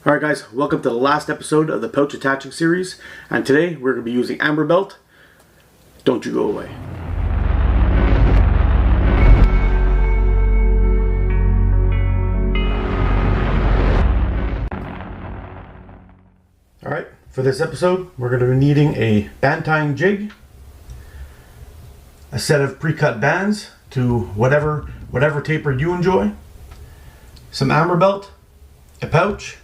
Alright guys, welcome to the last episode of the pouch attaching series, and today we're going to be using Amber Belt. Don't you go away. Alright, for this episode we're going to be needing a band tying jig, a set of pre-cut bands to whatever taper you enjoy, some Amber Belt, a pouch,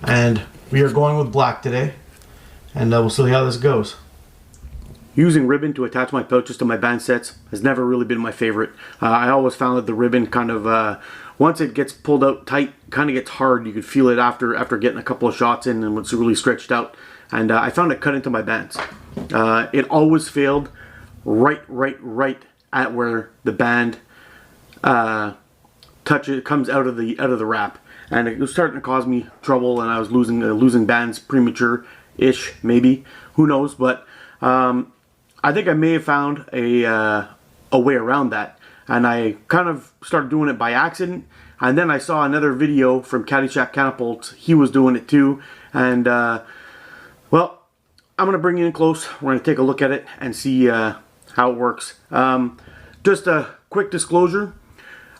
and we are going with black today, and we'll see how this goes. Using ribbon to attach my pouches to my band sets has never really been my favorite. I always found that the ribbon kind of, once it gets pulled out tight, kind of gets hard. You could feel it after getting a couple of shots in and it's really stretched out. And I found it cut into my bands. It always failed right at where the band comes out of the wrap. And it was starting to cause me trouble, and I was losing bands premature-ish, maybe. Who knows? But I think I may have found a way around that, and I kind of started doing it by accident. And then I saw another video from Caddyshack Catapults. He was doing it too, and well, I'm gonna bring you in close. We're gonna take a look at it and see how it works. Just a quick disclosure.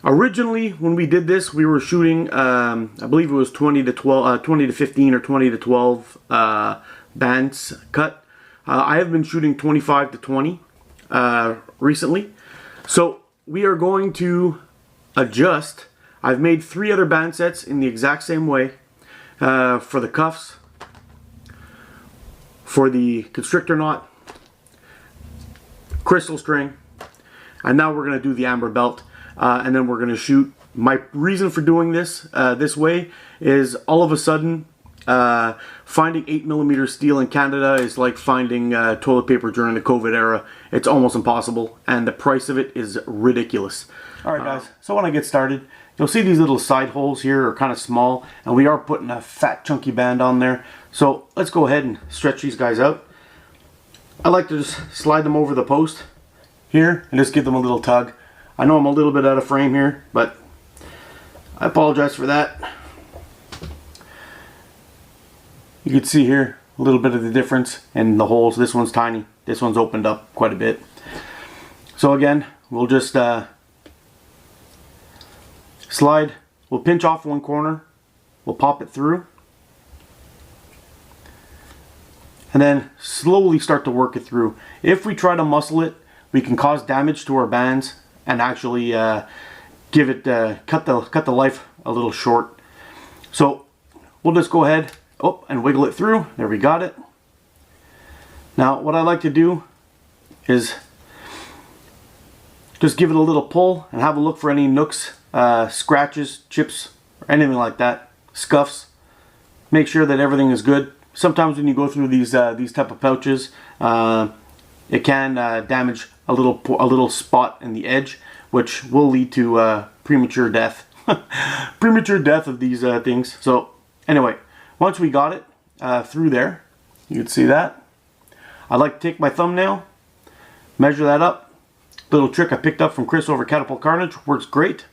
Originally, when we did this, we were shooting, I believe it was 20 to 15 or 20 to 12 bands cut. I have been shooting 25 to 20 recently. So we are going to adjust. I've made 3 other band sets in the exact same way for the cuffs, for the constrictor knot, crystal string, and now we're going to do the Amber Belt. And then we're going to shoot. My reason for doing this this way is all of a sudden finding 8mm steel in Canada is like finding toilet paper during the COVID era. It's almost impossible, and the price of it is ridiculous. Alright guys, so when I get started, you'll see these little side holes here are kind of small, and we are putting a fat chunky band on there. So let's go ahead and stretch these guys out. I like to just slide them over the post here and just give them a little tug. I know I'm a little bit out of frame here, but I apologize for that. You can see here a little bit of the difference in the holes. This one's tiny. This one's opened up quite a bit. So again, we'll just slide. We'll pinch off one corner. We'll pop it through. And then slowly start to work it through. If we try to muscle it, we can cause damage to our bands and actually give it cut the life a little short. So we'll just go ahead and wiggle it through. There, we got it. Now what I like to do is just give it a little pull and have a look for any nooks, scratches, chips, or anything like that, scuffs. Make sure that everything is good. Sometimes when you go through these type of pouches, it can damage a little spot in the edge, which will lead to premature death. Premature death of these things. So anyway, once we got it through there, you can see that. I like to take my thumbnail, measure that up. Little trick I picked up from Chris over Catapult Carnage, works great.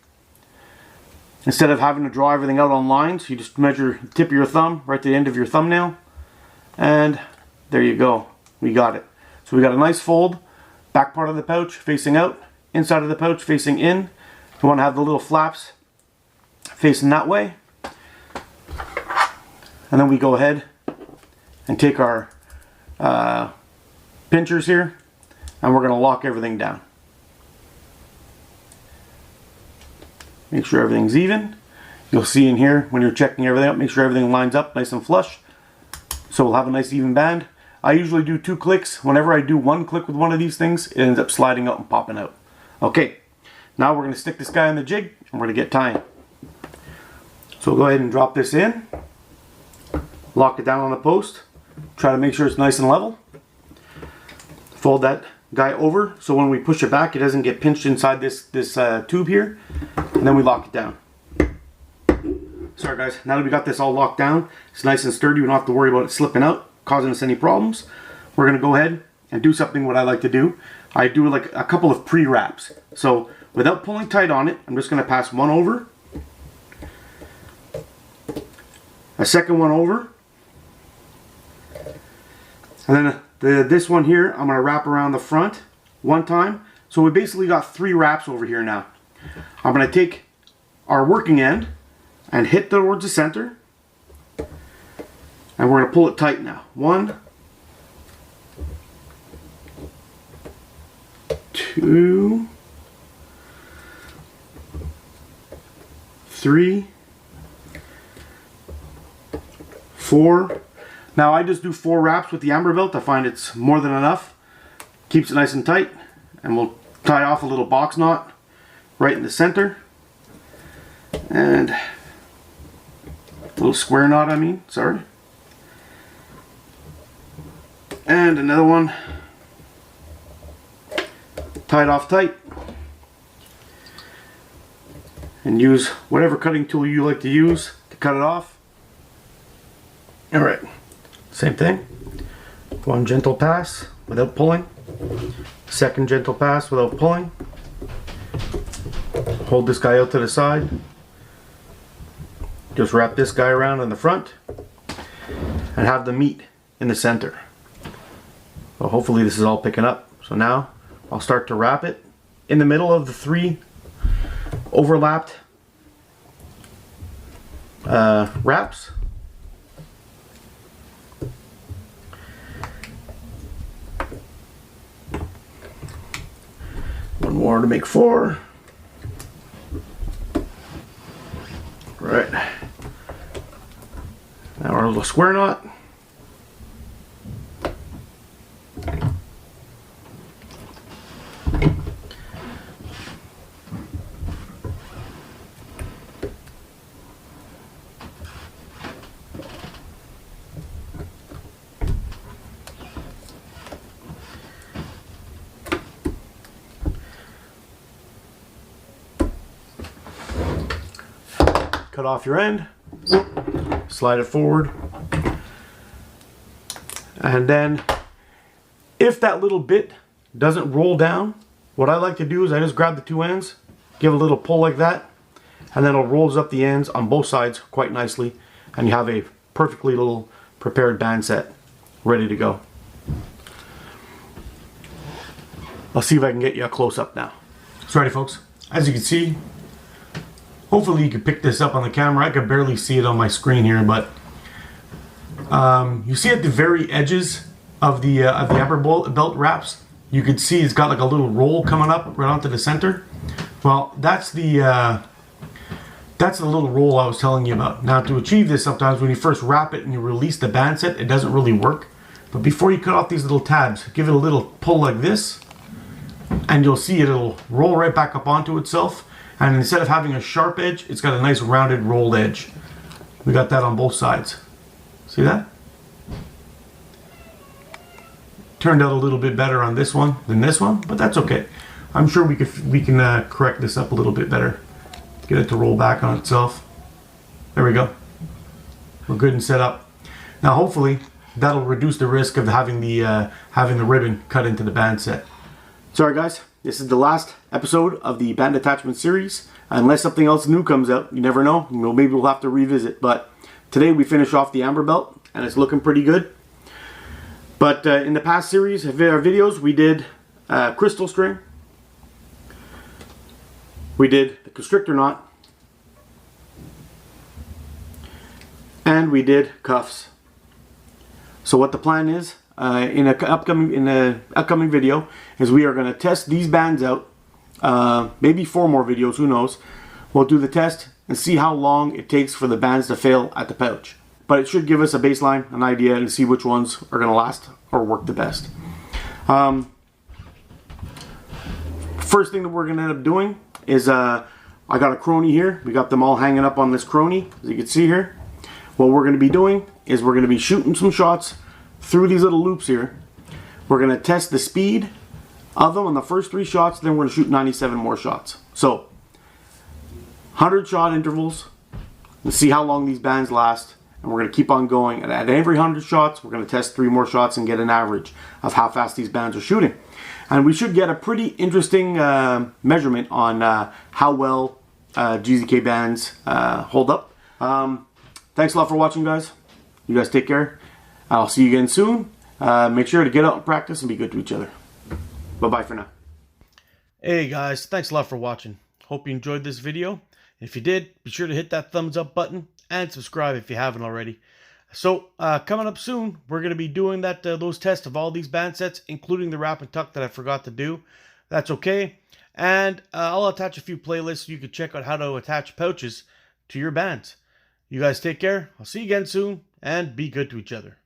Instead of having to draw everything out on lines, you just measure the tip of your thumb right to the end of your thumbnail, and there you go. We got it. So we got a nice fold. Back part of the pouch facing out, inside of the pouch facing in. You want to have the little flaps facing that way. And then we go ahead and take our pinchers here, and we're going to lock everything down. Make sure everything's even. You'll see in here when you're checking everything out, make sure everything lines up nice and flush. So we'll have a nice even band. I usually do 2 clicks. Whenever I do 1 click with one of these things, it ends up sliding out and popping out. Okay, now we're going to stick this guy on the jig and we're going to get tying. So we'll go ahead and drop this in, lock it down on the post, try to make sure it's nice and level. Fold that guy over so when we push it back, it doesn't get pinched inside this tube here, and then we lock it down. Sorry guys, now that we got this all locked down, it's nice and sturdy, we don't have to worry about it slipping out, causing us any problems. We're going to go ahead and do something what I like to do. I do like a couple of pre-wraps. So without pulling tight on it, I'm just going to pass one over, a second one over. And then this one here, I'm going to wrap around the front one time. So we basically got 3 wraps over here now. I'm going to take our working end and hit towards the center. And we're going to pull it tight now. 1, 2, 3, 4. Now I just do 4 wraps with the amber belt. I find it's more than enough. Keeps it nice and tight. And we'll tie off a little box knot right in the center. And a little square knot, I mean, sorry. And another one tied off tight. And use whatever cutting tool you like to use to cut it off. Alright, same thing. One gentle pass without pulling. Second gentle pass without pulling. Hold this guy out to the side. Just wrap this guy around in the front and have the meat in the center. So hopefully this is all picking up. So now I'll start to wrap it in the middle of the 3 overlapped wraps. One more to make 4. Right. Now our little square knot. Cut off your end, slide it forward, and then if that little bit doesn't roll down, what I like to do is I just grab the 2 ends, give a little pull like that, and then it rolls up the ends on both sides quite nicely, and you have a perfectly little prepared band set ready to go. I'll see if I can get you a close-up now. Alrighty folks, as you can see, hopefully you can pick this up on the camera. I can barely see it on my screen here, but you see at the very edges of the amber belt wraps, you can see it's got like a little roll coming up right onto the center. Well, that's the little roll I was telling you about. Now to achieve this, sometimes when you first wrap it and you release the band set, it doesn't really work. But before you cut off these little tabs, give it a little pull like this, and you'll see it'll roll right back up onto itself. And instead of having a sharp edge, it's got a nice rounded rolled edge. We got that on both sides. See that? Turned out a little bit better on this one than this one, but that's okay. I'm sure we can correct this up a little bit better. Get it to roll back on itself. There we go. We're good and set up. Now hopefully that'll reduce the risk of having the ribbon cut into the band set. Sorry guys. This is the last episode of the band attachment series. Unless something else new comes out, you never know. Maybe we'll have to revisit. But today we finish off the amber belt, and it's looking pretty good. But in the past series of our videos, we did crystal string. We did the constrictor knot. And we did cuffs. So what the plan is, in the upcoming video, is we are going to test these bands out. Maybe 4 more videos, who knows. We'll do the test and see how long it takes for the bands to fail at the pouch. But it should give us a baseline, an idea, and see which ones are going to last or work the best. First thing that we're going to end up doing is I got a crony here. We got them all hanging up on this crony, as you can see here. What we're going to be doing is we're going to be shooting some shots through these little loops here. We're going to test the speed of them on the first 3 shots, then we're going to shoot 97 more shots. So 100 shot intervals and see how long these bands last, and we're going to keep on going, and at every 100 shots we're going to test 3 more shots and get an average of how fast these bands are shooting. And we should get a pretty interesting measurement on how well GZK bands hold up. thanks a lot for watching, guys. You guys take care. I'll see you again soon. Make sure to get out and practice and be good to each other. Bye-bye for now. Hey guys, thanks a lot for watching. Hope you enjoyed this video. If you did, be sure to hit that thumbs up button and subscribe if you haven't already. So, coming up soon, we're going to be doing those tests of all these band sets, including the wrap and tuck that I forgot to do. That's okay. And I'll attach a few playlists so you can check out how to attach pouches to your bands. You guys take care. I'll see you again soon, and be good to each other.